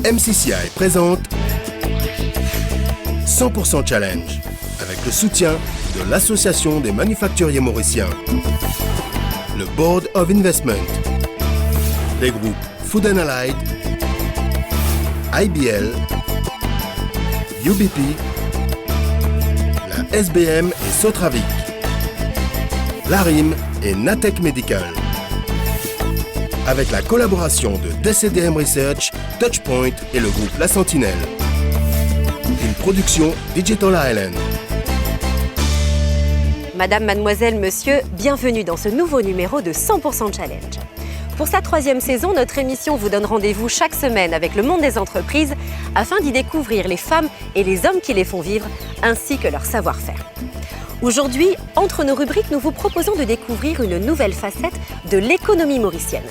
La MCCI présente 100% Challenge avec le soutien de l'Association des manufacturiers mauriciens, le Board of Investment, les groupes Food and Allied, IBL, UBP, la SBM et Sotravic, l'ARIM et Natech Medical, avec la collaboration de DCDM Research, Touchpoint et le groupe La Sentinelle. Une production Digital Island. Madame, mademoiselle, monsieur, bienvenue dans ce nouveau numéro de 100% Challenge. Pour sa 3e saison, notre émission vous donne rendez-vous chaque semaine avec le monde des entreprises afin d'y découvrir les femmes et les hommes qui les font vivre, ainsi que leur savoir-faire. Aujourd'hui, entre nos rubriques, nous vous proposons de découvrir une nouvelle facette de l'économie mauricienne.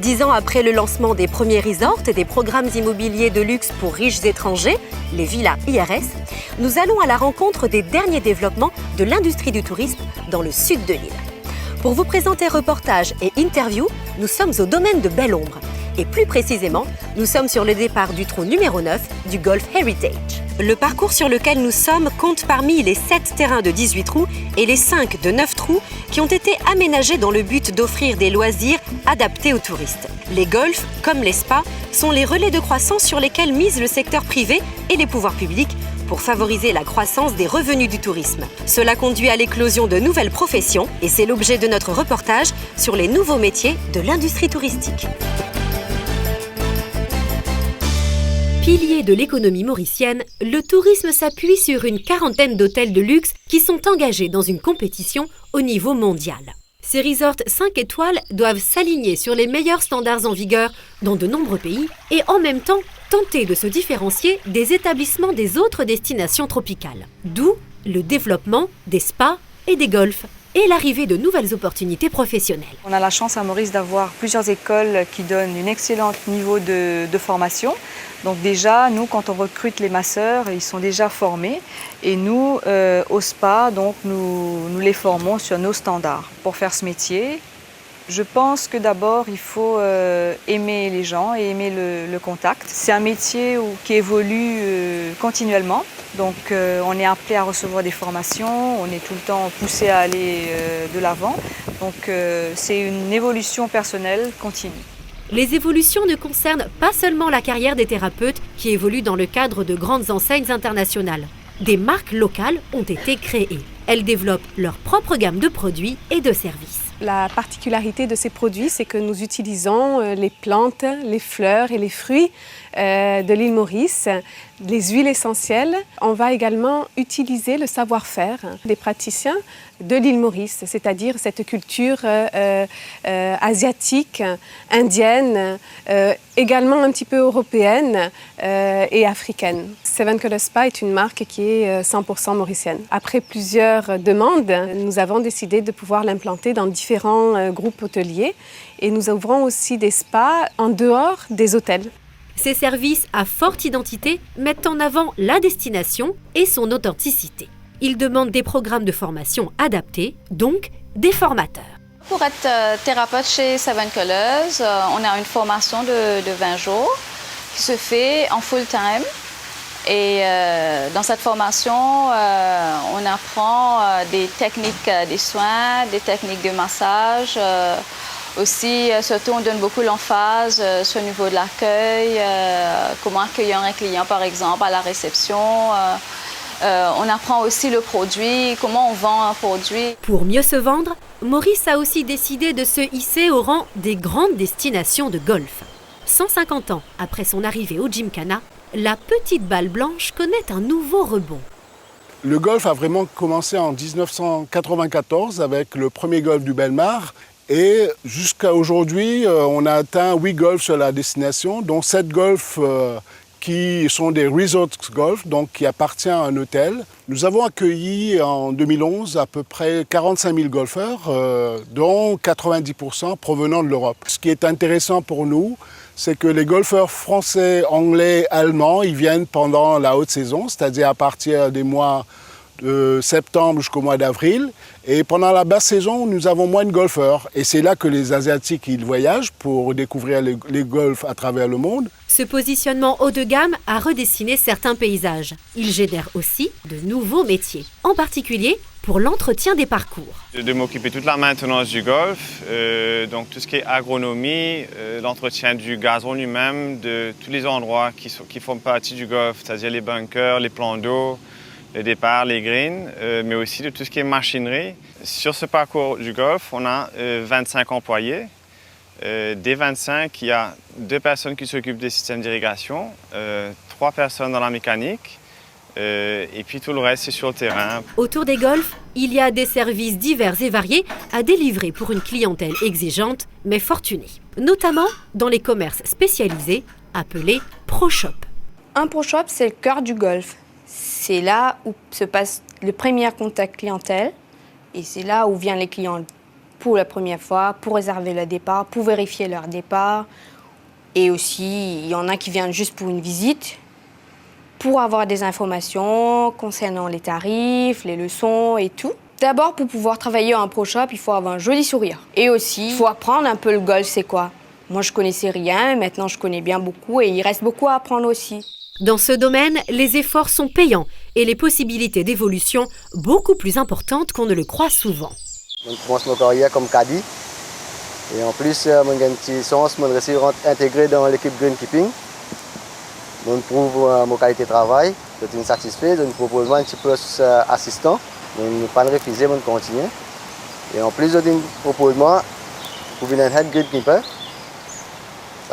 10 ans après le lancement des premiers resorts et des programmes immobiliers de luxe pour riches étrangers, les villas IRS, nous allons à la rencontre des derniers développements de l'industrie du tourisme dans le sud de l'île. Pour vous présenter reportages et interviews, nous sommes au domaine de Belle-Ombre. Et plus précisément, nous sommes sur le départ du trou numéro 9 du Golf Heritage. Le parcours sur lequel nous sommes compte parmi les 7 terrains de 18 trous et les 5 de 9 trous qui ont été aménagés dans le but d'offrir des loisirs adaptés aux touristes. Les golfs, comme les spas, sont les relais de croissance sur lesquels mise le secteur privé et les pouvoirs publics pour favoriser la croissance des revenus du tourisme. Cela conduit à l'éclosion de nouvelles professions et c'est l'objet de notre reportage sur les nouveaux métiers de l'industrie touristique. Pilier de l'économie mauricienne, le tourisme s'appuie sur une quarantaine d'hôtels de luxe qui sont engagés dans une compétition au niveau mondial. Ces resorts 5 étoiles doivent s'aligner sur les meilleurs standards en vigueur dans de nombreux pays et en même temps tenter de se différencier des établissements des autres destinations tropicales. D'où le développement des spas et des golfs et l'arrivée de nouvelles opportunités professionnelles. On a la chance à Maurice d'avoir plusieurs écoles qui donnent un excellent niveau de formation. Donc déjà, nous, quand on recrute les masseurs, ils sont déjà formés. Et nous, au spa, donc, nous les formons sur nos standards pour faire ce métier. Je pense que d'abord, il faut aimer les gens et aimer le contact. C'est un métier qui évolue continuellement. Donc on est appelé à recevoir des formations, on est tout le temps poussé à aller de l'avant. Donc c'est une évolution personnelle continue. Les évolutions ne concernent pas seulement la carrière des thérapeutes qui évoluent dans le cadre de grandes enseignes internationales. Des marques locales ont été créées. Elles développent leur propre gamme de produits et de services. La particularité de ces produits, c'est que nous utilisons les plantes, les fleurs et les fruits de l'île Maurice, les huiles essentielles. On va également utiliser le savoir-faire des praticiens de l'île Maurice, c'est-à-dire cette culture asiatique, indienne, également un petit peu européenne et africaine. Seven Color Spa est une marque qui est 100% mauricienne. Après plusieurs demandes, nous avons décidé de pouvoir l'implanter dans différents groupes hôteliers et nous ouvrons aussi des spas en dehors des hôtels. Ces services à forte identité mettent en avant la destination et son authenticité. Ils demandent des programmes de formation adaptés, donc des formateurs. Pour être thérapeute chez Seven Colors, on a une formation de 20 jours qui se fait en full-time. Et dans cette formation, on apprend des techniques des soins, des techniques de massage. Aussi, surtout, on donne beaucoup l'emphase sur le niveau de l'accueil, comment accueillir un client, par exemple, à la réception. On apprend aussi le produit, comment on vend un produit. Pour mieux se vendre, Maurice a aussi décidé de se hisser au rang des grandes destinations de golf. 150 ans après son arrivée au Gymkhana, la petite balle blanche connaît un nouveau rebond. Le golf a vraiment commencé en 1994 avec le premier golf du Belmar. Et jusqu'à aujourd'hui, on a atteint 8 golfs sur la destination, dont 7 golfs qui sont des resorts golf, donc qui appartiennent à un hôtel. Nous avons accueilli en 2011 à peu près 45 000 golfeurs, dont 90% provenant de l'Europe. Ce qui est intéressant pour nous, c'est que les golfeurs français, anglais, allemands, ils viennent pendant la haute saison, c'est-à-dire à partir des mois de septembre jusqu'au mois d'avril. Et pendant la basse saison, nous avons moins de golfeurs. Et c'est là que les Asiatiques ils voyagent pour découvrir les golfs à travers le monde. Ce positionnement haut de gamme a redessiné certains paysages. Il génère aussi de nouveaux métiers, en particulier pour l'entretien des parcours. De m'occuper de toute la maintenance du golf, donc tout ce qui est agronomie, l'entretien du gazon lui-même, de tous les endroits qui font partie du golf, c'est-à-dire les bunkers, les plans d'eau, les départs, les greens, mais aussi de tout ce qui est machinerie. Sur ce parcours du golf, on a 25 employés. Des 25, il y a 2 personnes qui s'occupent des systèmes d'irrigation, 3 personnes dans la mécanique, et puis tout le reste, c'est sur le terrain. Autour des golfs, il y a des services divers et variés à délivrer pour une clientèle exigeante, mais fortunée. Notamment dans les commerces spécialisés, appelés Pro-Shop. Un Pro-Shop, c'est le cœur du golf. C'est là où se passe le premier contact clientèle. Et c'est là où viennent les clients pour la première fois, pour réserver leur départ, pour vérifier leur départ. Et aussi, il y en a qui viennent juste pour une visite, pour avoir des informations concernant les tarifs, les leçons et tout. D'abord, pour pouvoir travailler en Pro-Shop, il faut avoir un joli sourire. Et aussi, il faut apprendre un peu le golf, c'est quoi. Moi, je connaissais rien, maintenant je connais bien beaucoup et il reste beaucoup à apprendre aussi. Dans ce domaine, les efforts sont payants et les possibilités d'évolution beaucoup plus importantes qu'on ne le croit souvent. Je commence ma carrière comme caddie. Et en plus, j'ai une petite chance de réussir à intégrer dans l'équipe Greenkeeping. Je prouve ma qualité de travail, je suis satisfait, je me propose un petit peu assistant. Je ne pas refuser, je continue. Et en plus, je me propose pour devenir head greenkeeper.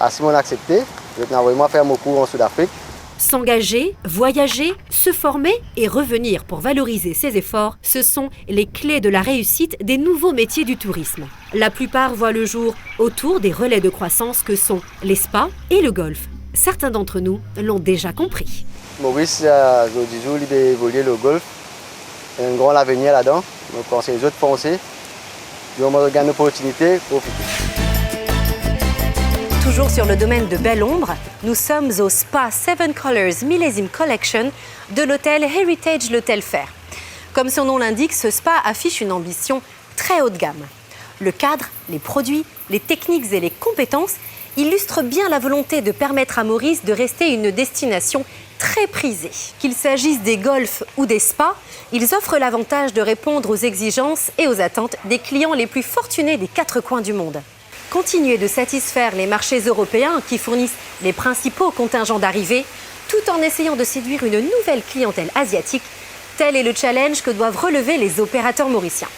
Si je accepté, je vais vraiment faire mon cours en Sud-Afrique. S'engager, voyager, se former et revenir pour valoriser ses efforts, ce sont les clés de la réussite des nouveaux métiers du tourisme. La plupart voient le jour autour des relais de croissance que sont les spas et le golf. Certains d'entre nous l'ont déjà compris. Maurice, je dis toujours d'évoluer le golf. Il y a un grand avenir là-dedans. Donc, quand c'est les autres foncés, si on regarde une opportunité, profitez. Toujours sur le domaine de Belle Ombre, nous sommes au Spa Seven Colors Millésime Collection de l'hôtel Heritage L'Hôtel Fer. Comme son nom l'indique, ce spa affiche une ambition très haut de gamme. Le cadre, les produits, les techniques et les compétences illustrent bien la volonté de permettre à Maurice de rester une destination très prisée. Qu'il s'agisse des golfs ou des spas, ils offrent l'avantage de répondre aux exigences et aux attentes des clients les plus fortunés des 4 coins du monde. Continuer de satisfaire les marchés européens qui fournissent les principaux contingents d'arrivée, tout en essayant de séduire une nouvelle clientèle asiatique, tel est le challenge que doivent relever les opérateurs mauriciens.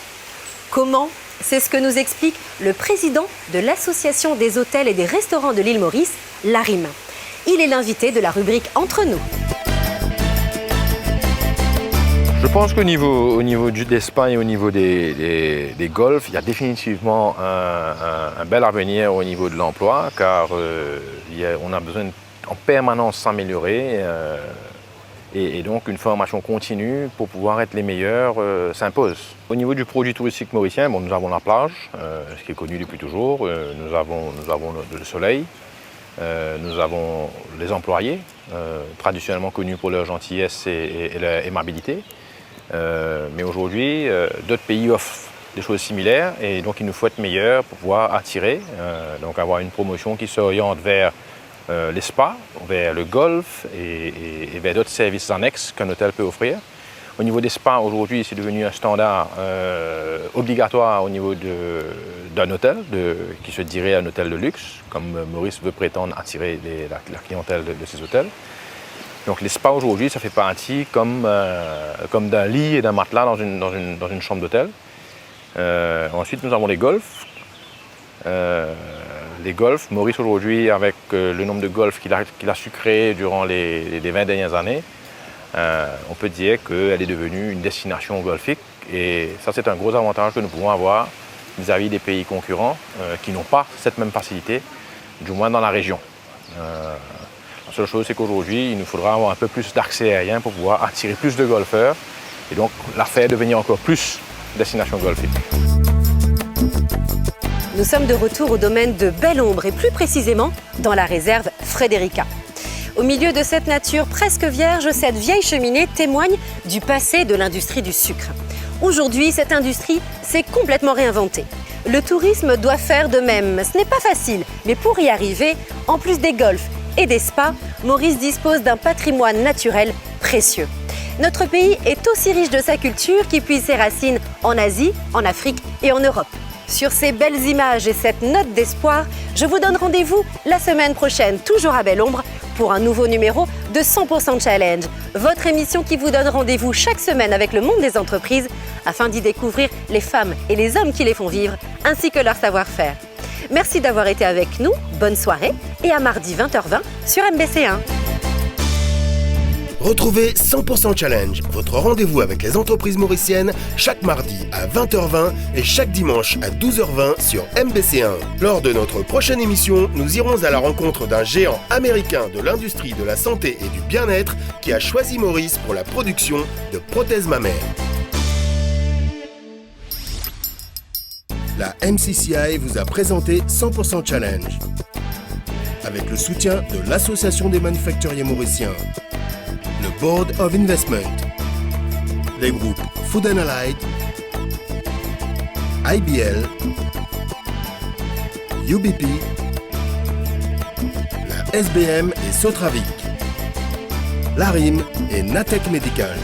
Comment ? C'est ce que nous explique le président de l'Association des hôtels et des restaurants de l'île Maurice, l'ARIM. Il est l'invité de la rubrique Entre nous. Je pense qu'au niveau des spas et au niveau des golfs, il y a définitivement un bel avenir au niveau de l'emploi, car on a besoin en permanence s'améliorer et donc une formation continue pour pouvoir être les meilleurs s'impose. Au niveau du produit touristique mauricien, nous avons la plage, ce qui est connu depuis toujours, nous avons le soleil, nous avons les employés, traditionnellement connus pour leur gentillesse et leur aimabilité. Mais aujourd'hui, d'autres pays offrent des choses similaires et donc il nous faut être meilleurs pour pouvoir attirer, donc avoir une promotion qui s'oriente vers les spas, vers le golf et vers d'autres services annexes qu'un hôtel peut offrir. Au niveau des spas, aujourd'hui, c'est devenu un standard obligatoire au niveau d'un hôtel, qui se dirait un hôtel de luxe, comme Maurice veut prétendre attirer la clientèle de ces hôtels. Donc les spas aujourd'hui, ça fait partie comme d'un lit et d'un matelas dans une chambre d'hôtel. Ensuite, nous avons les golfs. Les golfs, Maurice aujourd'hui, avec le nombre de golfs qu'il a su créer durant les 20 dernières années, on peut dire qu'elle est devenue une destination golfique. Et ça, c'est un gros avantage que nous pouvons avoir vis-à-vis des pays concurrents qui n'ont pas cette même facilité, du moins dans la région. La seule chose, c'est qu'aujourd'hui, il nous faudra avoir un peu plus d'accès aérien pour pouvoir attirer plus de golfeurs et donc la faire devenir encore plus destination golfique. Nous sommes de retour au domaine de Belle Ombre et plus précisément dans la réserve Frédérica. Au milieu de cette nature presque vierge, cette vieille cheminée témoigne du passé de l'industrie du sucre. Aujourd'hui, cette industrie s'est complètement réinventée. Le tourisme doit faire de même. Ce n'est pas facile, mais pour y arriver, en plus des golfs et des spas, Maurice dispose d'un patrimoine naturel précieux. Notre pays est aussi riche de sa culture qui puise ses racines en Asie, en Afrique et en Europe. Sur ces belles images et cette note d'espoir, je vous donne rendez-vous la semaine prochaine, toujours à Belle Ombre, pour un nouveau numéro de 100% Challenge, votre émission qui vous donne rendez-vous chaque semaine avec le monde des entreprises afin d'y découvrir les femmes et les hommes qui les font vivre, ainsi que leur savoir-faire. Merci d'avoir été avec nous, bonne soirée et à mardi 20h20 sur MBC1. Retrouvez 100% Challenge, votre rendez-vous avec les entreprises mauriciennes, chaque mardi à 20h20 et chaque dimanche à 12h20 sur MBC1. Lors de notre prochaine émission, nous irons à la rencontre d'un géant américain de l'industrie de la santé et du bien-être qui a choisi Maurice pour la production de prothèses mammaires. La MCCI vous a présenté 100% Challenge avec le soutien de l'Association des manufacturiers mauriciens, le Board of Investment, les groupes Food & Allied, IBL, UBP, la SBM et Sotravic, l'ARIM et Natech Medical.